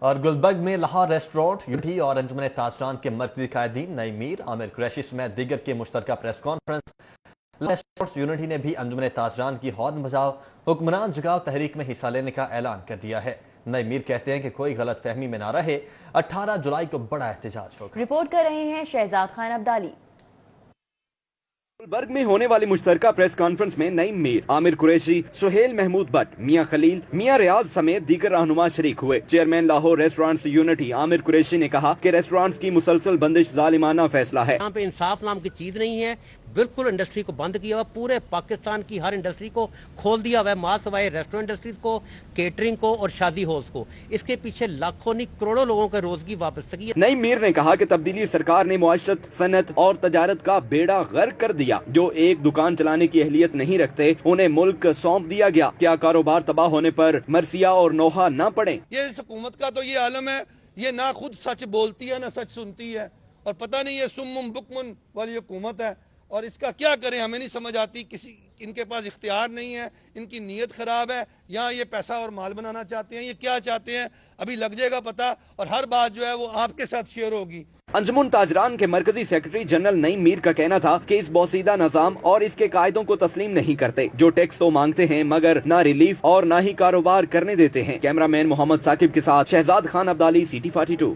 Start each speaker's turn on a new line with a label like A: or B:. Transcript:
A: اور گلبرگ میں Lahore restaurant unity اور انجمن تاجران کے مرکزی قائدین نعیم میر، عامر قریشی سمیت دیگر کے مشترکہ پریس کانفرنس۔ ریسٹورانٹس یونٹی نے بھی انجمن تاجران کی ہارن بجاؤ حکمران جگاؤ تحریک میں حصہ لینے کا اعلان کر دیا ہے۔ نعیم میر کہتے ہیں کہ کوئی غلط فہمی میں نہ رہے، 18 جولائی کو بڑا احتجاج ہوگا۔
B: رپورٹ کر رہے ہیں شہزاد خان عبدالی۔
C: گلبرگ میں ہونے والی مشترکہ پریس کانفرنس میں نعیم میر، عامر قریشی، سہیل محمود بٹ، میاں خلیل، میاں ریاض سمیت دیگر رہنما شریک ہوئے۔ چیئرمین لاہور ریسٹورانٹس یونٹی عامر قریشی نے کہا کہ ریسٹورانٹس کی مسلسل بندش ظالمانہ فیصلہ ہے۔
D: یہاں پہ انصاف نام کی چیز نہیں ہے، بالکل انڈسٹری کو بند کیا ہوا، پورے پاکستان کی ہر انڈسٹری کو کھول دیا ہوا ہے، ماں سوائے ریسٹورنٹ انڈسٹریز کو، کیٹرنگ کو اور شادی ہالز کو۔ اس کے پیچھے لاکھوں نہیں کروڑوں لوگوں کے روزگی وابستگی ہے۔
C: نعیم میر نے کہا کہ تبدیلی سرکار نے معاشرت، صنعت اور تجارت کا بیڑا غرق کر دیا۔ جو ایک دکان چلانے کی اہلیت نہیں رکھتے انہیں ملک سونپ دیا گیا۔ کیا کاروبار تباہ ہونے پر مرثیہ اور نوحہ نہ پڑیں؟
E: یہ اس حکومت کا تو یہ عالم ہے، یہ نہ خود سچ بولتی ہے نہ سچ سنتی ہے، اور پتہ نہیں یہ سمم بکمن والی حکومت ہے، اور اس کا کیا کریں ہمیں نہیں سمجھ آتی۔ ان کے پاس اختیار نہیں ہے، ان کی نیت خراب ہے، یا یہ پیسہ اور مال بنانا چاہتے ہیں، یہ کیا چاہتے ہیں ابھی لگ جائے گا پتہ، اور ہر بات جو ہے وہ آپ کے ساتھ شیئر ہوگی۔
C: انجمن تاجران کے مرکزی سیکرٹری جنرل نعیم میر کا کہنا تھا کہ اس بوسیدہ نظام اور اس کے قاعدوں کو تسلیم نہیں کرتے، جو ٹیکس تو مانگتے ہیں مگر نہ ریلیف اور نہ ہی کاروبار کرنے دیتے ہیں۔ کیمرہ مین محمد ثاقب کے ساتھ شہزاد خان عبدالی، CT 42۔